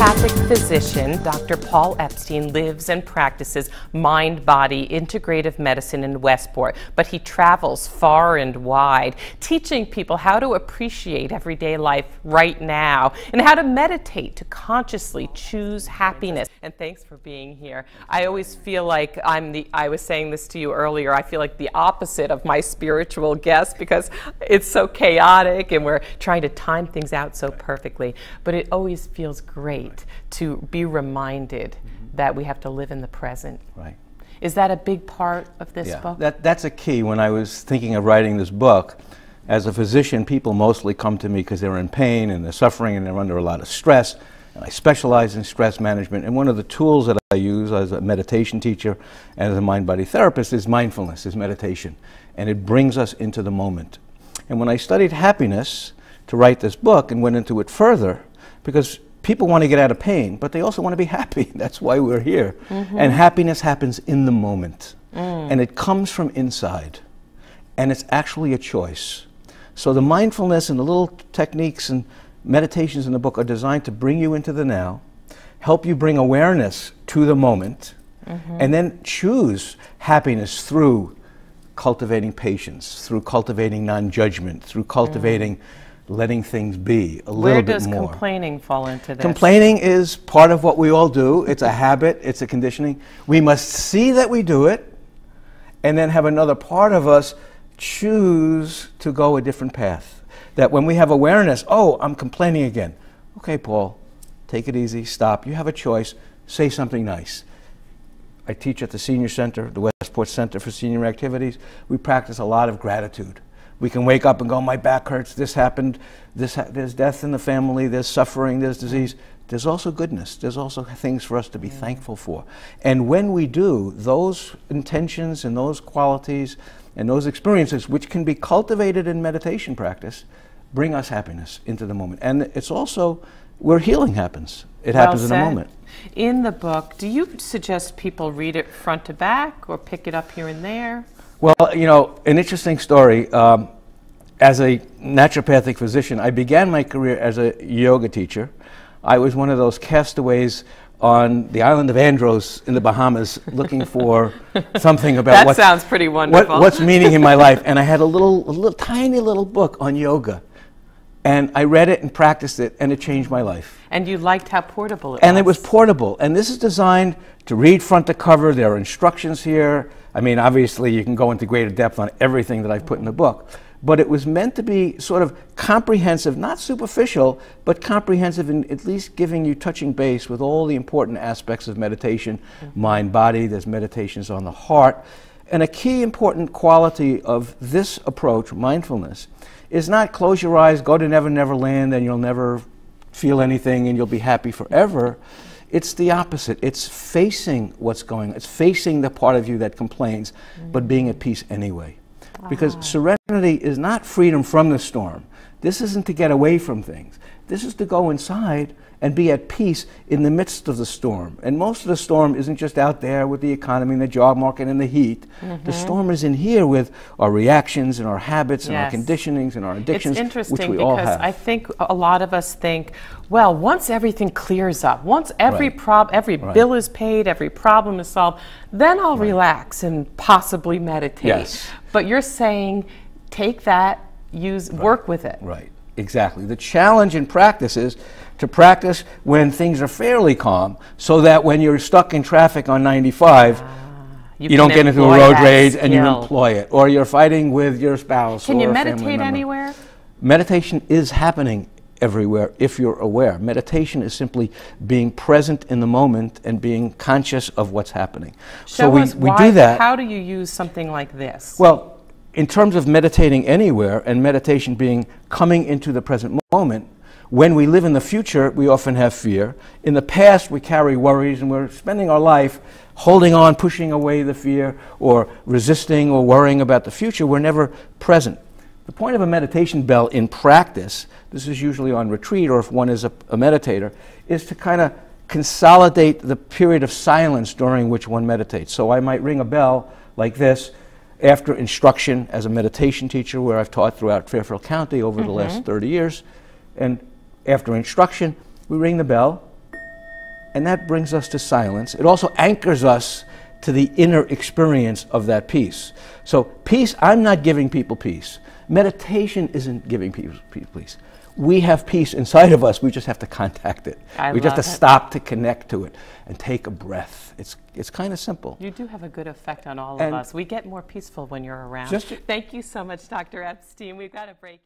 naturopathic physician, Dr. Paul Epstein lives and practices mind-body integrative medicine in Westport, but he travels far and wide, teaching people how to appreciate everyday life right now and how to meditate to consciously choose happiness. And thanks for being here. I always feel like I was saying this to you earlier, I feel like the opposite of my spiritual guest because it's so chaotic and we're trying to time things out so perfectly. But it always feels great to be reminded that we have to live in the present. Right. Is that a big part of this book? That's a key. When I was thinking of writing this book, as a physician, people mostly come to me because they're in pain and they're suffering and they're under a lot of stress. And I specialize in stress management. And one of the tools that I use as a meditation teacher and as a mind-body therapist is mindfulness, is meditation. And it brings us into the moment. And when I studied happiness to write this book and went into it further, because people want to get out of pain, but they also want to be happy. That's why we're here. And happiness happens in the moment. And it comes from inside. And it's actually a choice. So the mindfulness and the little techniques and meditations in the book are designed to bring you into the now, help you bring awareness to the moment, and then choose happiness through cultivating patience, through cultivating non-judgment, through cultivating letting things be a little bit more. Where does complaining fall into this? Complaining is part of what we all do. It's a habit, it's a conditioning. We must see that we do it, and then have another part of us choose to go a different path. That when we have awareness, oh, I'm complaining again. Okay, Paul, take it easy, stop. You have a choice. Say something nice. I teach at the Senior Center, the Westport Center for Senior Activities. We practice a lot of gratitude. We can wake up and go, my back hurts, this happened, there's death in the family, there's suffering, there's disease. There's also goodness. There's also things for us to be thankful for. And when we do, those intentions and those qualities and those experiences, which can be cultivated in meditation practice, bring us happiness into the moment. And it's also where healing happens. It happens in a moment. In the book, do you suggest people read it front to back or pick it up here and there? Well, you know, an interesting story. As a naturopathic physician, I began my career as a yoga teacher. I was one of those castaways on the island of Andros in the Bahamas looking for something about that sounds pretty wonderful. What's meaning in my life. And I had a tiny little book on yoga. And I read it and practiced it, and it changed my life. And you liked how portable it was. And it was portable. And this is designed to read front to cover. There are instructions here. I mean, obviously, you can go into greater depth on everything that I've put in the book. But it was meant to be sort of comprehensive, not superficial, but comprehensive in at least giving you touching base with all the important aspects of meditation, mind, body. There's meditations on the heart. And a key important quality of this approach, mindfulness, is not close your eyes, go to Never Never Land, and you'll never feel anything and you'll be happy forever. It's the opposite. It's facing what's going on. It's facing the part of you that complains, but being at peace anyway. Because serenity is not freedom from the storm. This isn't to get away from things. This is to go inside and be at peace in the midst of the storm. And most of the storm isn't just out there with the economy and the job market and the heat. The storm is in here with our reactions and our habits and our conditionings and our addictions, which we all have. It's interesting because I think a lot of us think, well, once everything clears up, once every bill is paid, every problem is solved, then I'll relax and possibly meditate. Yes. But you're saying, take that, work with it. Right, exactly. The challenge in practice is to practice when things are fairly calm, so that when you're stuck in traffic on 95, you don't get into a road rage and you employ it. Or you're fighting with your spouse or a family member. Can you meditate anywhere? Meditation is happening everywhere if you're aware. Meditation is simply being present in the moment and being conscious of what's happening. So we do that. How do you use something like this? Well, in terms of meditating anywhere and meditation being coming into the present moment, when we live in the future, we often have fear. In the past, we carry worries, and we're spending our life holding on, pushing away the fear, or resisting or worrying about the future. We're never present. The point of a meditation bell in practice, this is usually on retreat or if one is a meditator, is to kind of consolidate the period of silence during which one meditates. So I might ring a bell like this after instruction as a meditation teacher, where I've taught throughout Fairfield County over the last 30 years. And after instruction, we ring the bell, and that brings us to silence. It also anchors us to the inner experience of that peace. So peace, I'm not giving people peace. Meditation isn't giving people peace. We have peace inside of us. We just have to contact it. We just have to stop to connect to it and take a breath. It's kind of simple. You do have a good effect on all of us. We get more peaceful when you're around. Thank you so much, Dr. Epstein. We've got a break.